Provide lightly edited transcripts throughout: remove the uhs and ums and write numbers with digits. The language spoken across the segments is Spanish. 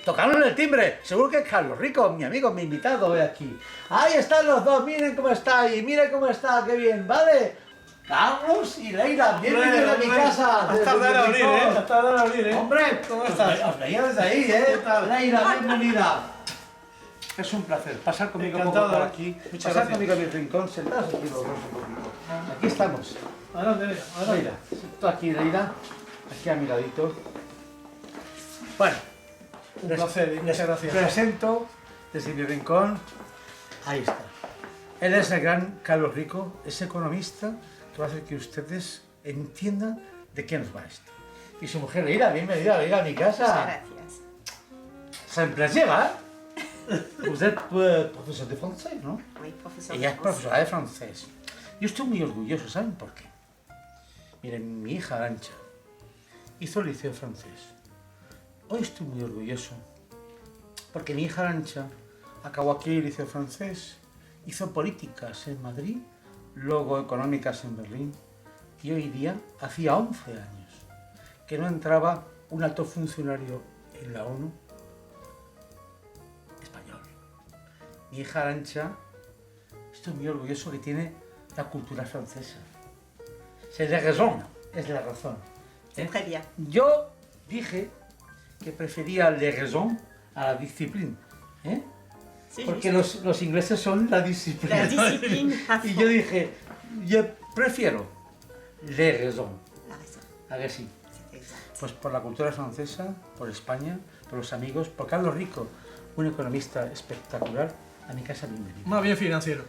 tocaron el timbre. Seguro que es Carlos Rico, mi amigo, mi invitado hoy aquí. Ahí están los dos, miren cómo está y miren cómo está, qué bien, ¿vale? Carlos y Leira, bienvenidos a mi casa. Has tardado en abrir, Has tardado en abrir, Hombre, ¿cómo estás? Os veía desde ahí, ¿Qué tal? Leira, bienvenida. Es un placer pasar conmigo un poco Encantado, por aquí, muchas pasar gracias. conmigo a mi rincón, sentados aquí los dos un poquito. Aquí estamos. Adelante, adelante. Leira, tú aquí, Leira, aquí a mi ladito. Bueno, Un placer y muchas gracias. presento desde mi rincón. Ahí está. Él es el gran Carlos Rico, es economista que va a hacer que ustedes entiendan de qué nos va esto. Y su mujer, Leira, bienvenida, Leira, a mi casa. Muchas gracias. Siempre llega. Vous êtes profesor de francés, ¿no? Oui, profesor. Ella es profesora de francés. Yo estoy muy orgulloso, ¿saben por qué? Miren, mi hija Arantxa hizo el liceo francés. Hoy estoy muy orgulloso porque mi hija Arantxa acabó aquí el liceo francés, hizo políticas en Madrid, luego económicas en Berlín y hoy día, hacía 11 años, que no entraba un alto funcionario en la ONU español. Mi hija Arantxa, estoy muy orgulloso que tiene la cultura francesa. C'est la raison, es la razón. C'est très bien. Yo dije que prefería la raison a la disciplina, ¿eh? Sí, Porque juste. los ingleses son la disciplina. La discipline à Y fond. yo dije, yo prefiero la raison. La raison. ¿A que sí? C'est exact. Pues por la cultura francesa, por España, por los amigos, por Carlos Rico, un economista espectacular. A mi casa, bienvenido. Más bien financiero.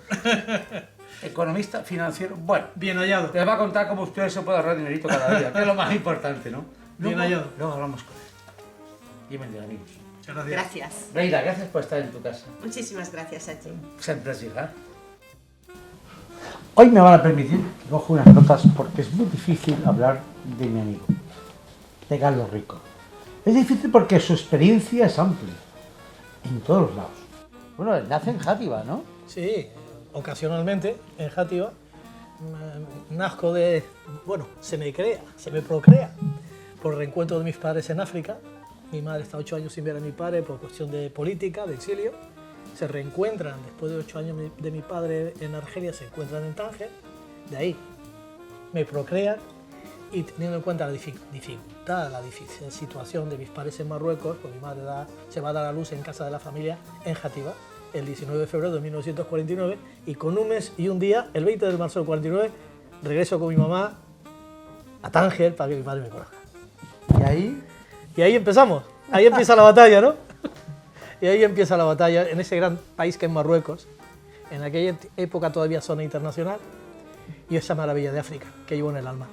Economista, financiero, bueno. Bien hallado. Les va a contar cómo ustedes se puede ahorrar dinerito cada día, que es lo más importante, ¿no? Bien hallado. Luego hablamos con él. Bienvenido, amigos. Muchas gracias. Gracias. Leila, gracias por estar en tu casa. Muchísimas gracias a ti. Siempre es llegar. Hoy me van a permitir que coja unas notas porque es muy difícil hablar de mi amigo, de Carlos Rico. Es difícil porque su experiencia es amplia, en todos los lados. Bueno, él nace en Játiva, ¿no? Sí, ocasionalmente en Játiva nazco de... Bueno, se me procrea por reencuentro de mis padres en África. Mi madre está 8 años sin ver a mi padre por cuestión de política, de exilio. Se reencuentran después de 8 años de mi padre en Argelia, se encuentran en Tánger. De ahí me procrean y teniendo en cuenta la dificultad, la difícil situación de mis padres en Marruecos, pues mi madre se va a dar a luz en casa de la familia en Játiva el 19 de febrero de 1949 y con un mes y un día, el 20 de marzo del 49, regreso con mi mamá a Tánger para que mi padre me conozca. Y ahí empezamos, ahí empieza la batalla, ¿no? Y ahí empieza la batalla en ese gran país que es Marruecos, en aquella época todavía zona internacional, y esa maravilla de África que llevo en el alma.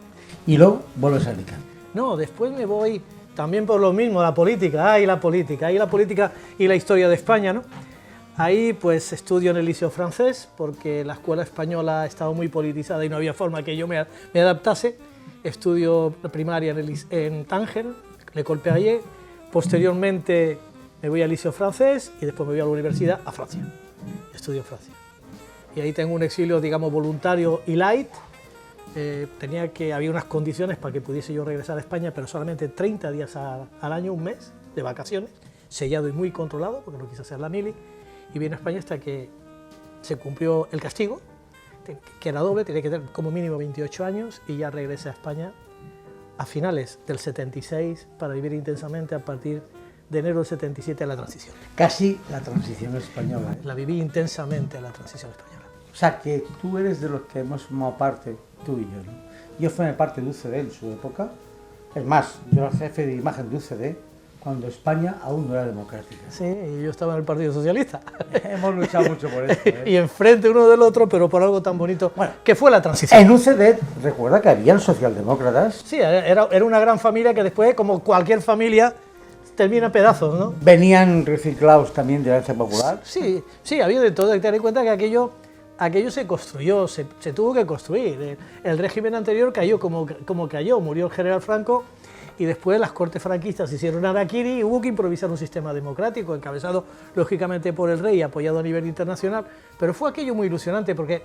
Y luego vuelves a Alicante. No, después me voy también por lo mismo, la política y la historia de España, ¿no? Ahí pues estudio en el Liceo francés porque la escuela española estaba muy politizada y no había forma que yo me adaptase. Estudio primaria en Tánger, Le Colpeayer, posteriormente me voy al Liceo francés y después me voy a la universidad a Francia. Estudio en Francia. Y ahí tengo un exilio, digamos, voluntario y light. Había unas condiciones para que pudiese yo regresar a España, pero solamente 30 días al año, un mes de vacaciones, sellado y muy controlado, porque no quise hacer la mili, y vine a España hasta que se cumplió el castigo, que era doble, tenía que tener como mínimo 28 años, y ya regresé a España a finales del 76 para vivir intensamente a partir de enero del 77 a la transición. Casi la transición española, ¿eh? La viví intensamente a la transición española. O sea, que tú eres de los que hemos formado parte, tú y yo, ¿no? Yo formé parte de UCD en su época. Es más, yo era jefe de imagen de UCD cuando España aún no era democrática. Sí, y yo estaba en el Partido Socialista. Hemos luchado mucho por eso, ¿eh? Y enfrente uno del otro, pero por algo tan bonito que fue la transición. En UCD, recuerda que habían socialdemócratas. Sí, era una gran familia que después, como cualquier familia, termina en pedazos, ¿no? Venían reciclados también de la Alianza Popular. Sí, había de todo. Hay que tener en cuenta que aquello se construyó, se tuvo que construir. El régimen anterior cayó como cayó, murió el general Franco y después las cortes franquistas hicieron harakiri y hubo que improvisar un sistema democrático, encabezado lógicamente por el rey y apoyado a nivel internacional, pero fue aquello muy ilusionante porque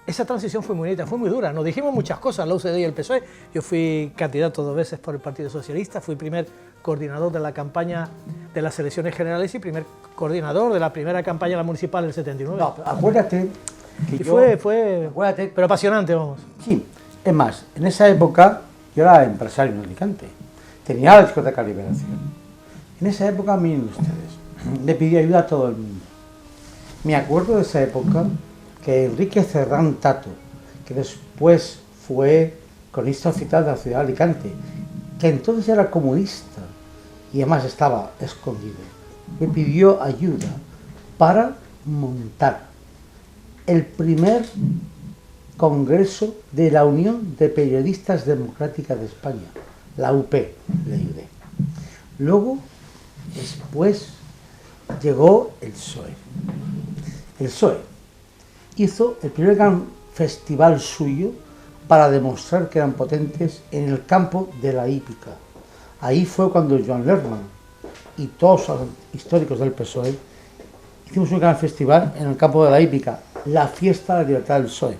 esa transición fue muy bonita, fue muy dura. Nos dijimos muchas cosas, la UCD y el PSOE. Yo fui candidato 2 veces por el Partido Socialista, fui primer coordinador de la campaña de las elecciones generales y primer coordinador de la primera campaña municipal del 79. No, acuérdate que y yo... fue Acuérdate... pero apasionante, vamos. Sí, es más, en esa época yo era empresario en Alicante, tenía la discoteca Liberación. En esa época, miren ustedes, le pedí ayuda a todo el mundo. Me acuerdo de esa época que Enrique Cerrán Tato, que después fue cronista oficial de la ciudad de Alicante, que entonces era comunista y además estaba escondido, me pidió ayuda para montar el primer congreso de la Unión de Periodistas Democrática de España, la UP, le ayudé. Luego, después, llegó el PSOE. El PSOE hizo el primer gran festival suyo para demostrar que eran potentes en el campo de la hípica. Ahí fue cuando Joan Lerman y todos los históricos del PSOE hicimos un gran festival en el campo de la hípica, la fiesta de la libertad del PSOE.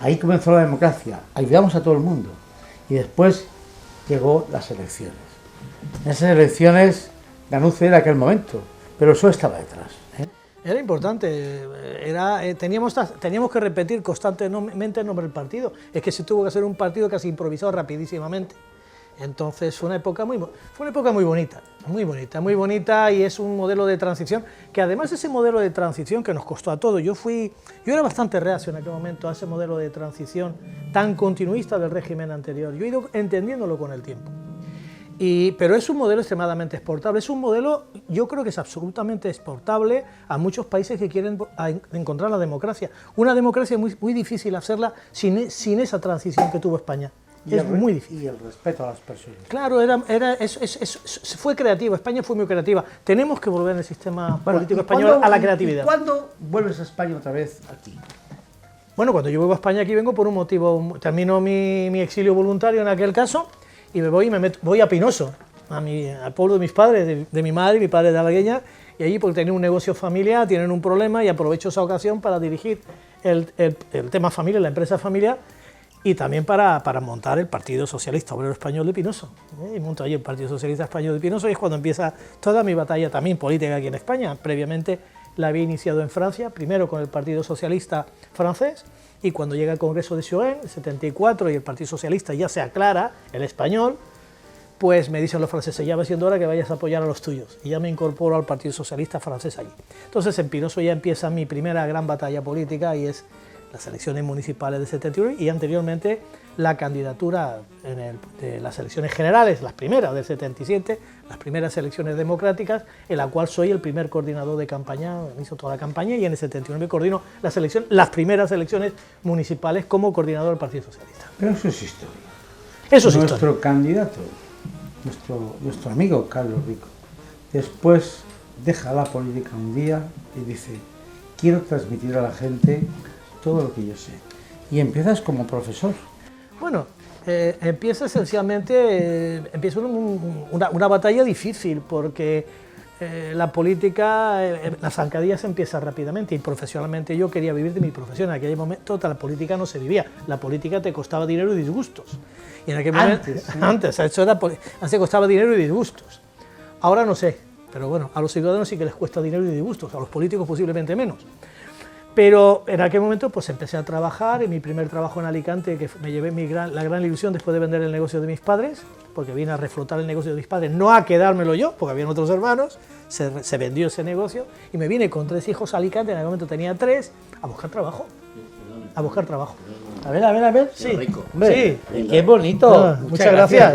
Ahí comenzó la democracia, ayudamos a todo el mundo y después llegó las elecciones. En esas elecciones ganó UCD en aquel momento, pero el PSOE estaba detrás. Era importante, teníamos que repetir constantemente el nombre del partido. Es que se tuvo que hacer un partido que se improvisó rapidísimamente. Entonces fue una época muy bonita y es un modelo de transición, que además ese modelo de transición que nos costó a todos, yo era bastante reacio en aquel momento a ese modelo de transición tan continuista del régimen anterior. Yo he ido entendiéndolo con el tiempo. Pero es un modelo extremadamente exportable, es un modelo, yo creo que es absolutamente exportable a muchos países que quieren encontrar la democracia. Una democracia muy, muy difícil hacerla sin esa transición que tuvo España. Es muy difícil. Y el respeto a las personas. Claro, fue creativa, España fue muy creativa. Tenemos que volver en el sistema político español a la creatividad. ¿Y cuándo vuelves a España otra vez aquí? Bueno, cuando yo vuelvo a España aquí vengo por un motivo, termino mi exilio voluntario en aquel caso, y voy a Pinoso, al pueblo de mis padres, de mi madre y mi padre de Alagueña, y allí porque tienen un negocio familiar, tienen un problema y aprovecho esa ocasión para dirigir el tema familia, la empresa familiar, y también para montar el Partido Socialista Obrero Español de Pinoso. Y monto allí el Partido Socialista Español de Pinoso y es cuando empieza toda mi batalla también política aquí en España. Previamente la había iniciado en Francia, primero con el Partido Socialista francés, y cuando llega el Congreso de Sion, el 74, y el Partido Socialista ya se aclara, el español, pues me dicen los franceses, ya va siendo hora que vayas a apoyar a los tuyos, y ya me incorporo al Partido Socialista francés allí. Entonces en Pinoso ya empieza mi primera gran batalla política, y es las elecciones municipales de 71 y anteriormente la candidatura de las elecciones generales, las primeras del 77, las primeras elecciones democráticas, en la cual soy el primer coordinador de campaña, hizo toda la campaña y en el 79 coordino las primeras elecciones municipales como coordinador del Partido Socialista. Pero eso es historia. Eso es nuestro historia. Candidato, nuestro amigo Carlos Rico, después deja la política un día y dice, quiero transmitir a la gente todo lo que yo sé. Y empiezas como profesor. Bueno, empieza esencialmente, una batalla difícil porque la política, las zancadillas empiezan rápidamente y profesionalmente yo quería vivir de mi profesión. En aquel momento la política no se vivía, la política te costaba dinero y disgustos. Y en aquel momento, antes costaba dinero y disgustos. Ahora no sé, pero bueno, a los ciudadanos sí que les cuesta dinero y disgustos, a los políticos posiblemente menos. Pero en aquel momento pues empecé a trabajar, en mi primer trabajo en Alicante, que me llevé la gran ilusión después de vender el negocio de mis padres, porque vine a reflotar el negocio de mis padres, no a quedármelo yo, porque habían otros hermanos, se vendió ese negocio, y me vine con 3 hijos a Alicante, en aquel momento tenía 3, a buscar trabajo. A buscar trabajo. A ver. Sí, Hombre, sí. Qué bonito. Ah, muchas gracias.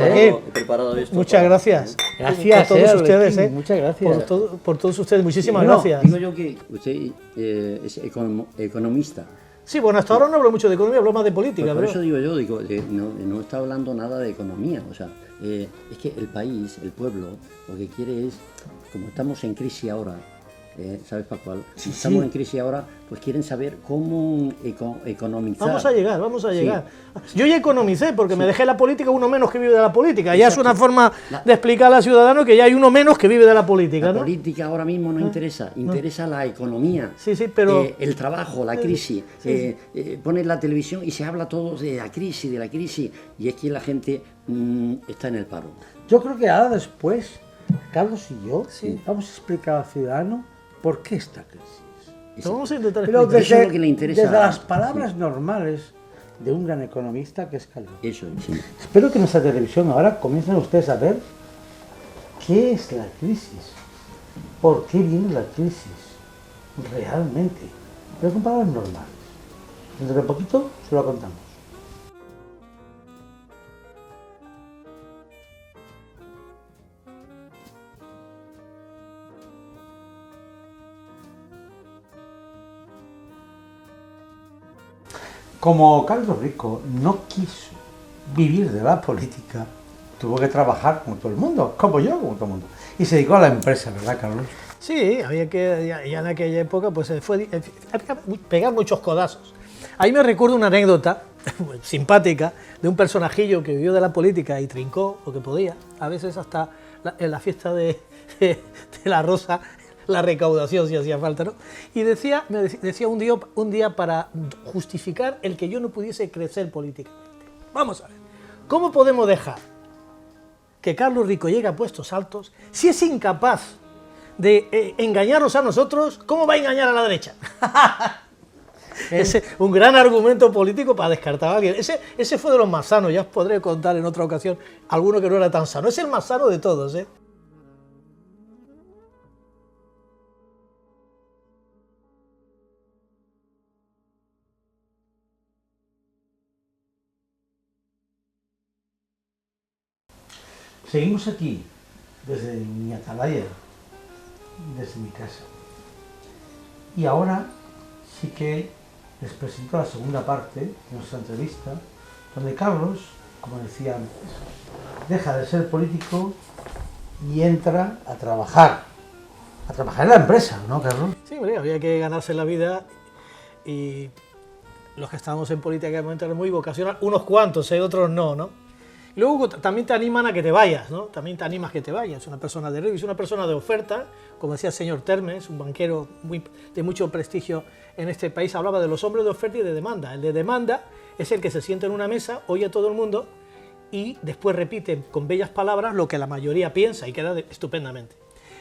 Muchas para- gracias. Gracias, por todos ustedes, Joaquín, muchas gracias. Por todos ustedes, muchísimas No, gracias. Digo yo que usted es economista. Sí, bueno, hasta ahora no hablo mucho de economía, hablo más de política. Por pero... eso digo yo, no está hablando nada de economía. O sea, es que el país, el pueblo, lo que quiere es, como estamos en crisis ahora, ¿sabes, Pascual? Sí, Estamos sí. en crisis ahora, pues quieren saber cómo economizar. Vamos a llegar, vamos a Sí. llegar. Yo ya economicé, porque me dejé la política, uno menos que vive de la política. Ya es una forma de explicar a los ciudadanos que ya hay uno menos que vive de la política, La ¿no? política ahora mismo no interesa, interesa la economía, Sí, sí, pero... el trabajo, la crisis. Pones la televisión y se habla todo de la crisis, y es que la gente está en el paro. Yo creo que ahora después, Carlos y yo, Sí. vamos a explicar al ciudadano por qué esta crisis. Lo vamos a intentar Pero explicar. Eso es lo que le interesa. desde las palabras normales de un gran economista que es Carlos. Eso es, sí. Espero que en nuestra televisión ahora comiencen ustedes a ver qué es la crisis, por qué viene la crisis realmente, pero con palabras normales. Dentro de poquito se lo contamos. Como Carlos Rico no quiso vivir de la política, tuvo que trabajar como todo el mundo, como yo, como todo el mundo. Y se dedicó a la empresa, ¿verdad, Carlos? Sí, había que, ya en aquella época, pues había que pegar muchos codazos. Ahí me recuerdo una anécdota simpática de un personajillo que vivió de la política y trincó lo que podía, a veces hasta en la fiesta de la Rosa, la recaudación si hacía falta, ¿no? Y me decía un día para justificar el que yo no pudiese crecer políticamente. Vamos a ver, ¿cómo podemos dejar que Carlos Rico llegue a puestos altos si es incapaz de engañarnos a nosotros? ¿Cómo va a engañar a la derecha? Ese, un gran argumento político para descartar a alguien. Ese fue de los más sanos, ya os podré contar en otra ocasión alguno que no era tan sano. Es el más sano de todos, ¿eh? Seguimos aquí, desde mi atalaya, desde mi casa. Y ahora sí que les presento la segunda parte de nuestra entrevista, donde Carlos, como decía antes, deja de ser político y entra a trabajar en la empresa, ¿no, Carlos? Sí, hombre, había que ganarse la vida y los que estábamos en política en aquel momento eran muy vocacional, unos cuantos, otros no, ¿no? Y luego también te animan a que te vayas, ¿no? También te animas a que te vayas. Una persona de riesgo, una persona de oferta, como decía el señor Termes, un banquero de mucho prestigio en este país, hablaba de los hombres de oferta y de demanda. El de demanda es el que se sienta en una mesa, oye a todo el mundo y después repite con bellas palabras lo que la mayoría piensa y queda estupendamente.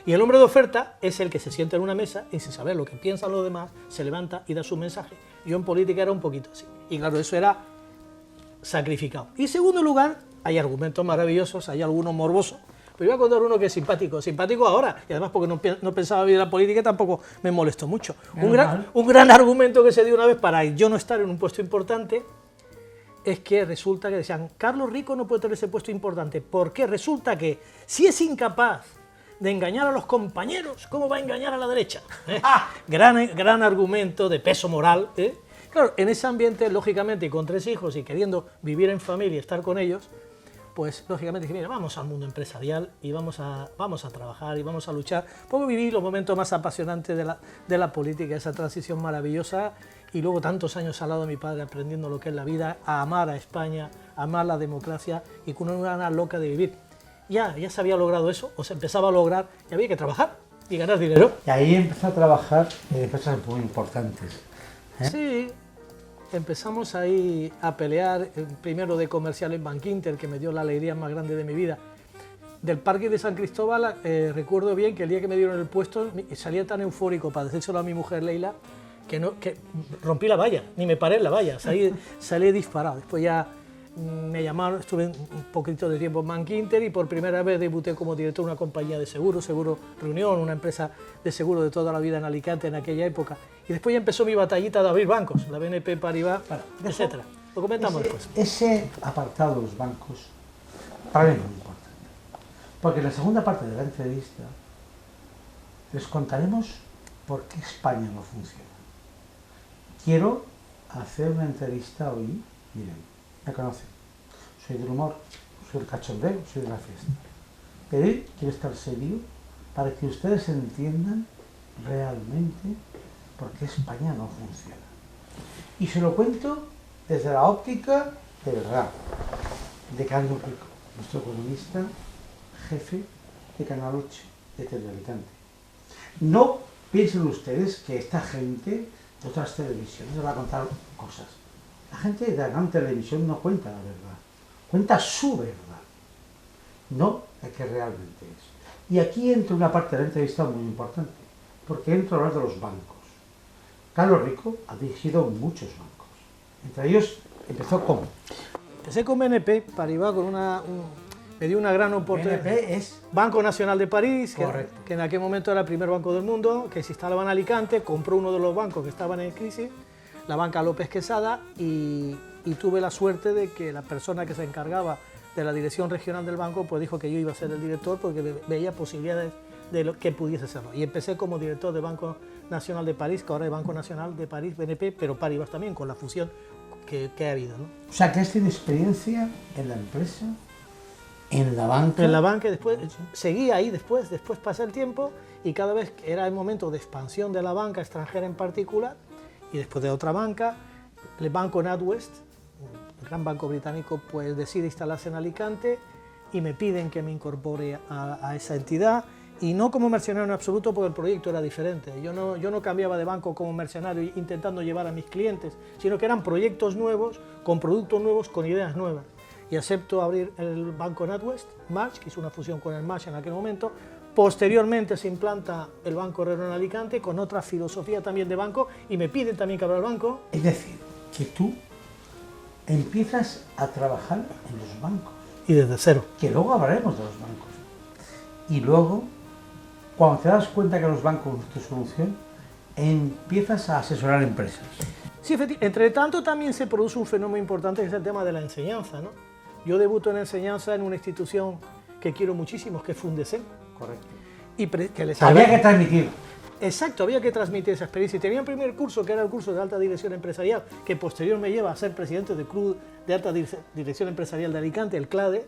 Y el hombre de oferta es el que se sienta en una mesa y sin saber lo que piensan los demás, se levanta y da su mensaje. Yo en política era un poquito así. Y claro, eso era sacrificado. Y en segundo lugar, hay argumentos maravillosos, hay algunos morbosos, pero voy a contar uno que es simpático ahora, y además porque no pensaba vivir la política tampoco me molestó mucho. Un gran argumento que se dio una vez para yo no estar en un puesto importante es que resulta que decían, Carlos Rico no puede tener ese puesto importante, porque resulta que si es incapaz de engañar a los compañeros, ¿cómo va a engañar a la derecha? Gran argumento de peso moral, ¿eh? Claro, en ese ambiente, lógicamente, y con 3 hijos y queriendo vivir en familia y estar con ellos, pues lógicamente dije, mira, vamos al mundo empresarial y vamos a trabajar y vamos a luchar, porque viví los momentos más apasionantes de la política, esa transición maravillosa, y luego tantos años al lado de mi padre aprendiendo lo que es la vida, a amar a España, a amar la democracia y con una gana loca de vivir. Ya se había logrado eso, o se empezaba a lograr, y había que trabajar y ganar dinero. Y ahí empezó a trabajar en empresas muy importantes. Sí, empezamos ahí a pelear, primero de comercial en Bankinter, que me dio la alegría más grande de mi vida. Del Parque de San Cristóbal, recuerdo bien que el día que me dieron el puesto salía tan eufórico para decírselo a mi mujer Leila, que rompí la valla, ni me paré en la valla, salí disparado. Después ya me llamaron, estuve un poquito de tiempo en Bankinter y por primera vez debuté como director de una compañía de seguros, Seguro Reunión, una empresa de seguro de toda la vida en Alicante en aquella época. Y después ya empezó mi batallita de abrir bancos, la BNP Paribas, etc. Lo comentamos después. Ese apartado de los bancos para mí es muy importante, porque en la segunda parte de la entrevista les contaremos por qué España no funciona. Quiero hacer una entrevista hoy, miren, me conocen, soy del humor, soy del cachondeo, soy de la fiesta, pero hoy quiero estar serio para que ustedes entiendan realmente por qué España no funciona. Y se lo cuento desde la óptica de verdad, de Carlos Rico, nuestro economista jefe de Canal 8 de Telealicante. No piensen ustedes que esta gente de otras televisiones les va a contar cosas. La gente de la gran televisión no cuenta la verdad, cuenta su verdad, no la que realmente es. Y aquí entra una parte de la entrevista muy importante, porque entro a hablar de los bancos. Carlos Rico ha dirigido muchos bancos, entre ellos empezó con... Empecé con BNP Paribas, me dio una gran oportunidad. BNP es... Banco Nacional de París, Correcto. que en aquel momento era el primer banco del mundo, que se instalaba en Alicante, compró uno de los bancos que estaban en crisis, la banca López Quesada, y tuve la suerte de que la persona que se encargaba de la dirección regional del banco pues dijo que yo iba a ser el director porque veía posibilidades de lo que pudiese serlo. Y empecé como director del Banco Nacional de París, que ahora es Banco Nacional de París, BNP, pero Paribas también, con la fusión que ha habido, ¿no? O sea, que has tenido experiencia en la empresa, en la banca... En la banca, y después seguí ahí, después pasé el tiempo y cada vez que era el momento de expansión de la banca extranjera en particular, y después de otra banca, el Banco NatWest, el gran banco británico, pues decide instalarse en Alicante y me piden que me incorpore a esa entidad, y no como mercenario en absoluto porque el proyecto era diferente. Yo no cambiaba de banco como mercenario intentando llevar a mis clientes, sino que eran proyectos nuevos, con productos nuevos, con ideas nuevas. Y acepto abrir el Banco NatWest, March, que hizo una fusión con el March en aquel momento. Posteriormente se implanta el Banco Herrero en Alicante con otra filosofía también de banco y me piden también que abra el banco. Es decir, que tú empiezas a trabajar en los bancos. Y desde cero. Que luego hablaremos de los bancos. Y luego, cuando te das cuenta que los bancos no es tu solución, empiezas a asesorar empresas. Sí, entre tanto también se produce un fenómeno importante que es el tema de la enseñanza, ¿no? Yo debuto en enseñanza en una institución que quiero muchísimo, que es Fundesen. Correcto. Y que les Había que transmitir. Exacto, había que transmitir esa experiencia. Y tenía un primer curso, que era el curso de alta dirección empresarial, que posterior me lleva a ser presidente del Club de Alta Dirección Empresarial de Alicante, el CLADE,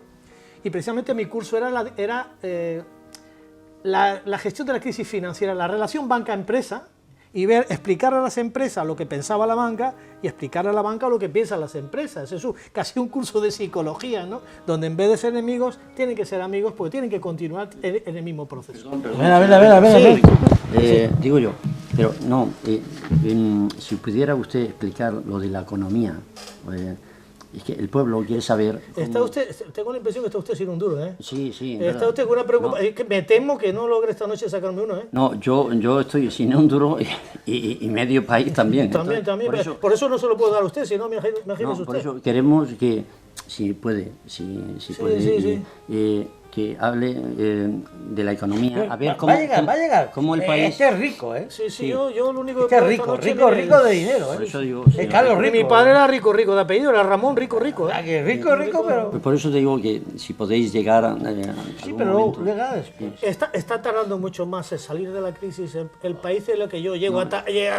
y precisamente mi curso era la gestión de la crisis financiera, la relación banca-empresa, y explicar a las empresas lo que pensaba la banca y explicar a la banca lo que piensan las empresas. Es casi un curso de psicología, ¿no? Donde en vez de ser enemigos, tienen que ser amigos porque tienen que continuar en el mismo proceso. A ver. Digo yo, pero no, si pudiera usted explicar lo de la economía, es que el pueblo quiere saber... Está usted, tengo la impresión que está usted sin un duro, ¿eh? Sí, sí. Está usted con una preocupación. No. Me temo que no logre esta noche sacarme uno, ¿eh? No, yo estoy sin un duro y medio país también. También. Por eso no se lo puedo dar a usted, si no, imagínese usted. Por eso queremos que, si puede, que hable de la economía, a ver cómo... Va a llegar. Cómo el país... Este es rico, ¿eh? Sí. Yo lo único este que... es rico de dinero, ¿eh? Por eso digo... Es Carlos Rico. Mi padre era rico de apellido, era Ramón Rico, ¿eh? Rico, pero... Pues por eso te digo que si podéis llegar a... Sí, pero llega después. Está tardando mucho más en salir de la crisis. El país es lo que yo llego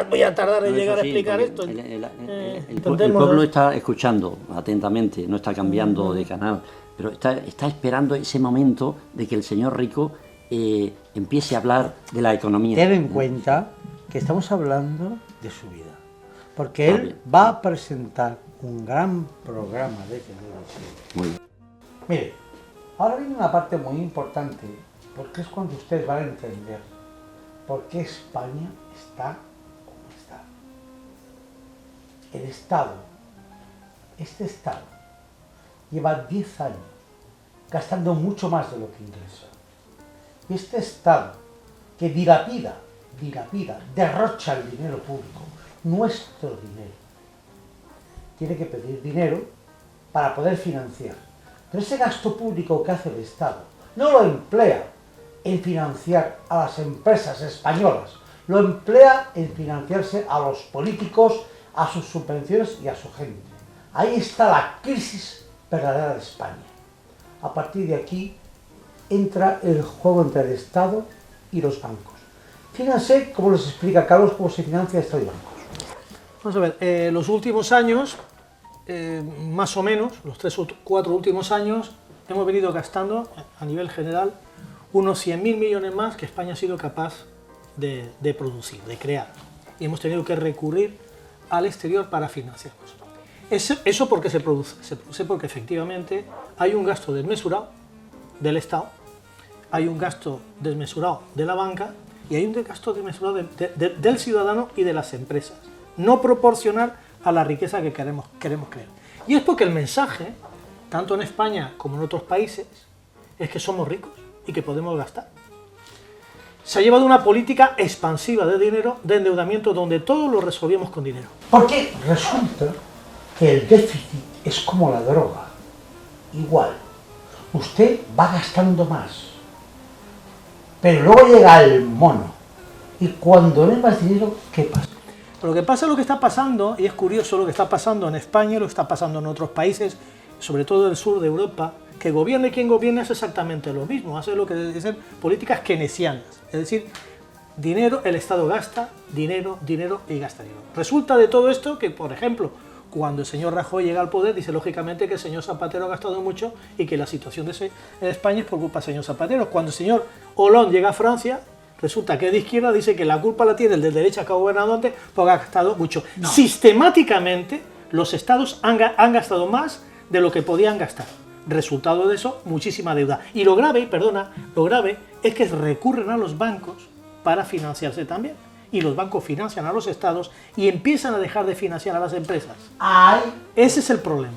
voy a tardar en llegar a explicar esto. El pueblo está escuchando atentamente, no está cambiando de canal, pero está esperando ese momento de que el señor Rico empiece a hablar de la economía. Ten en cuenta que estamos hablando de su vida, porque él va a presentar un gran programa de televisión. Muy bien. Mire, ahora viene una parte muy importante, porque es cuando ustedes van a entender por qué España está como está. El Estado, este Estado, lleva 10 años gastando mucho más de lo que ingresa. Y este Estado que dilapida, derrocha el dinero público, nuestro dinero, tiene que pedir dinero para poder financiar. Pero ese gasto público que hace el Estado no lo emplea en financiar a las empresas españolas, lo emplea en financiarse a los políticos, a sus subvenciones y a su gente. Ahí está la crisis verdadera de España. A partir de aquí entra el juego entre el Estado y los bancos. Fíjense cómo les explica Carlos cómo se financia el Estado y bancos. Vamos a ver, los últimos años, más o menos, los 3 o 4 últimos años, hemos venido gastando a nivel general unos 100.000 millones más que España ha sido capaz de producir, de crear. Y hemos tenido que recurrir al exterior para financiarnos. ¿Eso por qué se produce? Se produce porque efectivamente hay un gasto desmesurado del Estado, hay un gasto desmesurado de la banca y hay un gasto desmesurado del ciudadano y de las empresas, no proporcional a la riqueza que queremos crear. Y es porque el mensaje, tanto en España como en otros países, es que somos ricos y que podemos gastar. Se ha llevado una política expansiva de dinero, de endeudamiento, donde todo lo resolvíamos con dinero. Porque resulta que el déficit es como la droga. Igual, usted va gastando más, pero luego llega el mono. Y cuando no hay más dinero, ¿qué pasa? Lo que pasa es lo que está pasando, y es curioso lo que está pasando en España y lo que está pasando en otros países, sobre todo del sur de Europa, que gobierne quien gobierne es exactamente lo mismo, hace lo que dicen políticas keynesianas, es decir, dinero, el Estado gasta, dinero, dinero y gasta dinero. Resulta de todo esto que, por ejemplo, cuando el señor Rajoy llega al poder, dice lógicamente que el señor Zapatero ha gastado mucho y que la situación en España es por culpa del señor Zapatero. Cuando el señor Hollande llega a Francia, resulta que de izquierda dice que la culpa la tiene el de derecha que ha gobernado antes porque ha gastado mucho. No. Sistemáticamente, los estados han gastado más de lo que podían gastar. Resultado de eso, muchísima deuda. Y lo grave es que recurren a los bancos para financiarse también. Y los bancos financian a los estados y empiezan a dejar de financiar a las empresas. Ese es el problema.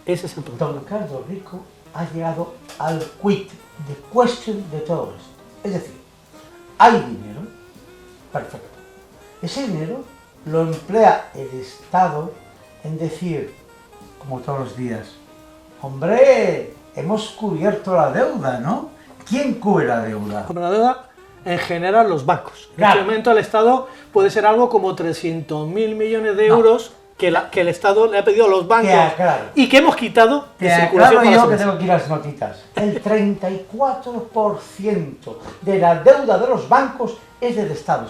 Ese es el problema. Don Ricardo Rico ha llegado al quid, de question de todo esto. Es decir, hay dinero, perfecto. Ese dinero lo emplea el Estado en decir, como todos los días, hombre, hemos cubierto la deuda, ¿no? ¿Quién cubre la deuda? Con la deuda, en general, los bancos. Claro. En este momento el Estado puede ser algo como 300.000 millones de euros que el Estado le ha pedido a los bancos y que hemos quitado de circulación. Claro, yo que tengo que ir a las notitas. El 34% de la deuda de los bancos es del Estado.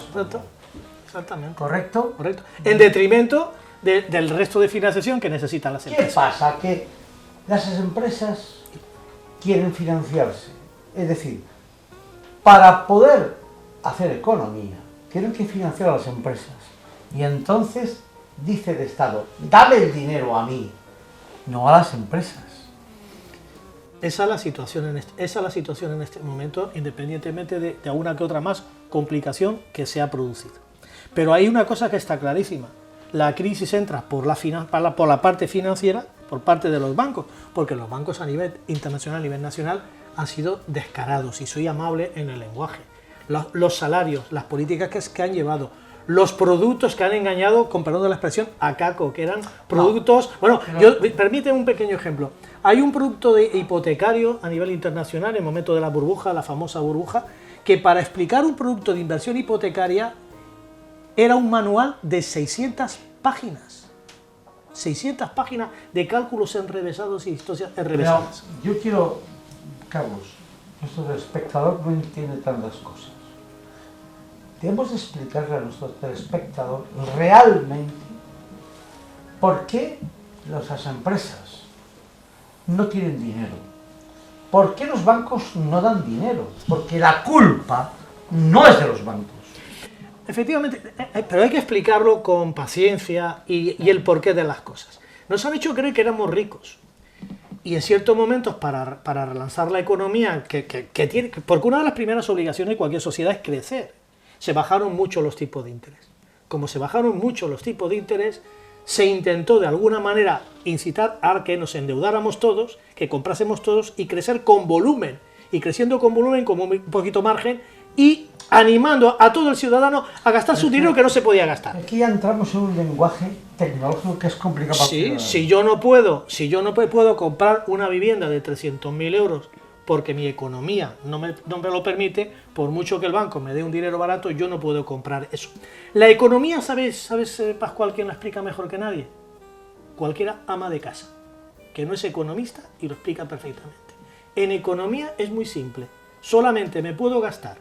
Exactamente. ¿Correcto? Correcto. En detrimento del resto de financiación que necesitan las empresas. ¿Qué pasa? Que las empresas quieren financiarse. Es decir, para poder hacer economía, tienen que financiar a las empresas. Y entonces dice el Estado, dame el dinero a mí, no a las empresas. Esa es la situación en este momento, independientemente de alguna que otra más complicación que se ha producido. Pero hay una cosa que está clarísima. La crisis entra por la parte financiera, por parte de los bancos, porque los bancos a nivel internacional, a nivel nacional, han sido descarados, y soy amable en el lenguaje. Los salarios, las políticas que han llevado, los productos que han engañado, con perdón de la expresión, a caco, que eran productos... Permíteme un pequeño ejemplo. Hay un producto hipotecario a nivel internacional, en el momento de la burbuja, la famosa burbuja, que para explicar un producto de inversión hipotecaria era un manual de 600 páginas. 600 páginas de cálculos enrevesados y historias enrevesadas. Pero yo quiero, Carlos, nuestro espectador no entiende tantas cosas. Debemos explicarle a nuestro telespectador realmente por qué las empresas no tienen dinero. ¿Por qué los bancos no dan dinero? Porque la culpa no es de los bancos. Efectivamente, pero hay que explicarlo con paciencia y el porqué de las cosas. Nos han hecho creer que éramos ricos. Y en ciertos momentos, para relanzar la economía, porque una de las primeras obligaciones de cualquier sociedad es crecer, se bajaron mucho los tipos de interés. Como se bajaron mucho los tipos de interés, se intentó de alguna manera incitar a que nos endeudáramos todos, que comprásemos todos y crecer con volumen. Y creciendo con volumen, con un poquito margen, y animando a todo el ciudadano a gastar su dinero que no se podía gastar. Aquí ya entramos en un lenguaje tecnológico que es complicado. Sí, si yo no puedo comprar una vivienda de 300.000 euros porque mi economía no me lo permite, por mucho que el banco me dé un dinero barato, yo no puedo comprar eso. La economía, ¿sabes, Pascual, quién la explica mejor que nadie? Cualquiera ama de casa, que no es economista y lo explica perfectamente. En economía es muy simple, solamente me puedo gastar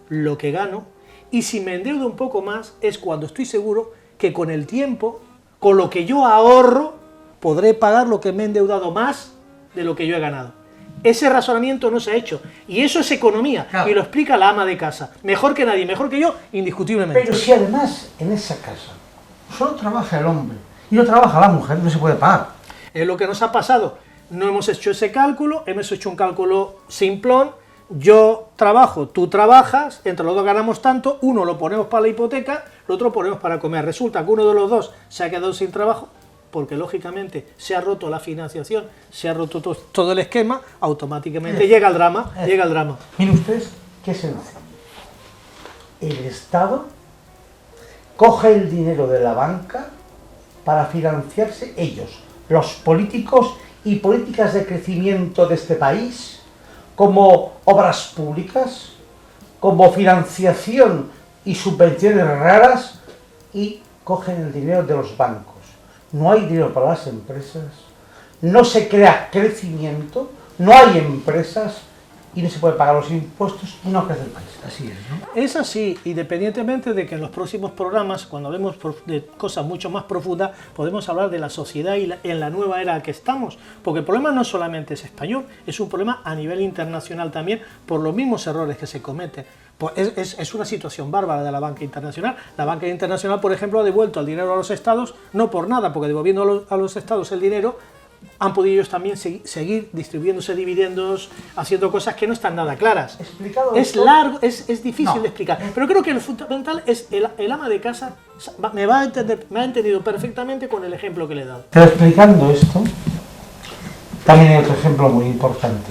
lo que gano, y si me endeudo un poco más es cuando estoy seguro que con el tiempo, con lo que yo ahorro, podré pagar lo que me he endeudado más de lo que yo he ganado. Ese razonamiento no se ha hecho. Y eso es economía. Claro. Y lo explica la ama de casa. Mejor que nadie, mejor que yo, indiscutiblemente. Pero si además en esa casa solo trabaja el hombre y no trabaja la mujer, no se puede pagar. Es lo que nos ha pasado. No hemos hecho ese cálculo, hemos hecho un cálculo simplón. Yo trabajo, tú trabajas, entre los dos ganamos tanto, uno lo ponemos para la hipoteca, el otro lo ponemos para comer. Resulta que uno de los dos se ha quedado sin trabajo, porque lógicamente se ha roto la financiación, se ha roto todo el esquema, automáticamente llega el drama. Miren ustedes qué sencillo. El Estado coge el dinero de la banca para financiarse ellos, los políticos y políticas de crecimiento de este país, como obras públicas, como financiación y subvenciones raras, y cogen el dinero de los bancos. No hay dinero para las empresas, no se crea crecimiento, no hay empresas y no se puede pagar los impuestos y no crece el país. Así es, ¿no? Es así, independientemente de que en los próximos programas, cuando hablemos de cosas mucho más profundas, podemos hablar de la sociedad y en la nueva era en la que estamos, porque el problema no solamente es español, es un problema a nivel internacional también, por los mismos errores que se cometen. Pues es una situación bárbara de la banca internacional. La banca internacional, por ejemplo, ha devuelto el dinero a los estados, no por nada, porque devolviendo a los estados el dinero, han podido ellos también seguir distribuyéndose dividendos, haciendo cosas que no están nada claras. Explicado Es esto, largo, es difícil No. de explicar, pero creo que lo fundamental es el ama de casa me ha entendido perfectamente con el ejemplo que le he dado. Pero explicando esto, también hay otro ejemplo muy importante.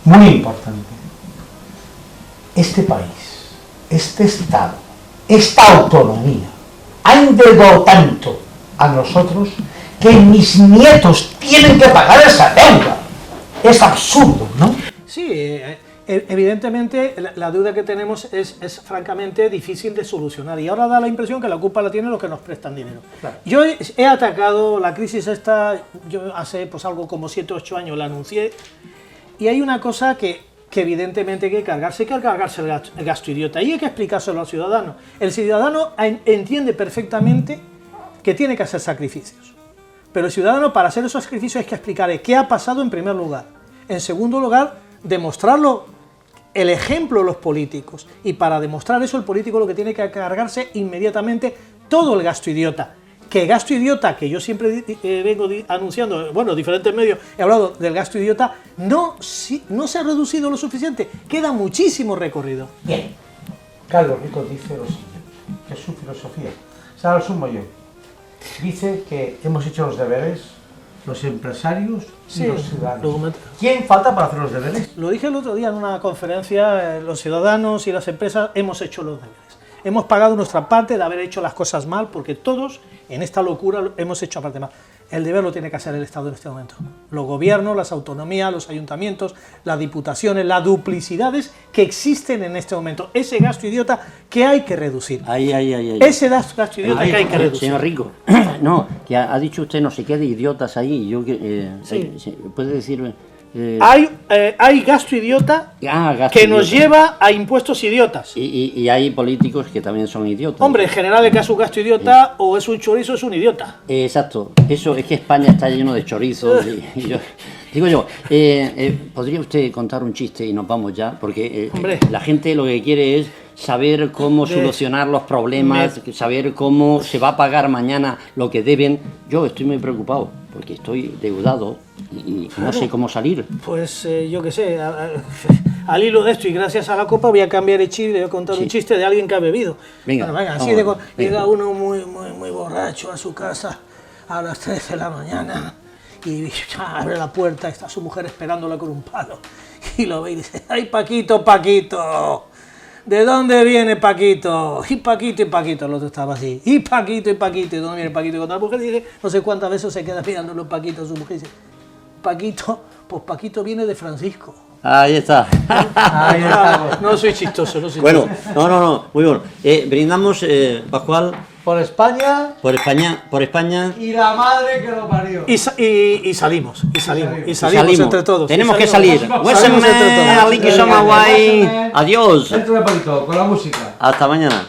Muy importante. Este país, este Estado, esta autonomía, ha endeudado tanto a nosotros que mis nietos tienen que pagar esa deuda. Es absurdo, ¿no? Sí, evidentemente la deuda que tenemos es francamente difícil de solucionar y ahora da la impresión que la culpa la tienen los que nos prestan dinero. Claro. Yo he atacado la crisis esta, yo hace pues algo como 7 o 8 años la anuncié, y hay una cosa que evidentemente hay que cargarse el gasto idiota, y hay que explicárselo al ciudadano. El ciudadano entiende perfectamente que tiene que hacer sacrificios, pero el ciudadano, para hacer esos sacrificios, hay que explicarle qué ha pasado en primer lugar. En segundo lugar, demostrarlo, el ejemplo de los políticos, y para demostrar eso el político lo que tiene que cargarse inmediatamente todo el gasto idiota. Que gasto idiota, que yo siempre vengo anunciando, bueno, diferentes medios he hablado del gasto idiota, no se ha reducido lo suficiente, queda muchísimo recorrido. Bien. Carlos Rico dice lo siguiente, que es su filosofía. Se la resumo yo. Dice que hemos hecho los deberes, los empresarios y los ciudadanos. ¿Quién falta para hacer los deberes? Lo dije el otro día en una conferencia, los ciudadanos y las empresas hemos hecho los deberes. Hemos pagado nuestra parte de haber hecho las cosas mal, porque todos en esta locura hemos hecho aparte mal. El deber lo tiene que hacer el Estado en este momento. Los gobiernos, las autonomías, los ayuntamientos, las diputaciones, las duplicidades que existen en este momento. Ese gasto idiota que hay que reducir. Ese gasto idiota que hay que reducir. Señor Rico, no, que ha dicho usted no sé qué de idiotas ahí. Yo ¿puede decirme? Hay gasto idiota Gasto que nos idiota. lleva a impuestos idiotas. Y hay políticos que también son idiotas. Hombre, en general el que hace un gasto idiota o es un chorizo o es un idiota. Exacto, eso es que España está lleno de chorizos. Digo yo, ¿podría usted contar un chiste y nos vamos ya? Porque la gente lo que quiere es saber cómo solucionar los problemas, saber cómo se va a pagar mañana lo que deben. Yo estoy muy preocupado porque estoy deudado y no sé cómo salir. Pues yo qué sé, al hilo de esto y gracias a la copa voy a cambiar el chiste, voy a contar un chiste de alguien que ha bebido. Venga, así llega uno muy borracho a su casa a las 3 de la mañana y abre la puerta, está su mujer esperándola con un palo y lo ve y dice: ¡ay, Paquito, Paquito! ¿De dónde viene Paquito? Y Paquito, el otro estaba así. Y Paquito, ¿de dónde viene Paquito? Y cuando la mujer dice, no sé cuántas veces se queda mirando los Paquitos, su mujer dice: Paquito, pues Paquito viene de Francisco. Ahí está. No soy chistoso, Bueno, no, muy bueno. Brindamos, Pascual. Por España. Por España. Y la madre que lo parió. Y salimos entre todos. Tenemos que salir. Salimos entre todos. Adiós. Dentro de poquito, con la música. Hasta mañana.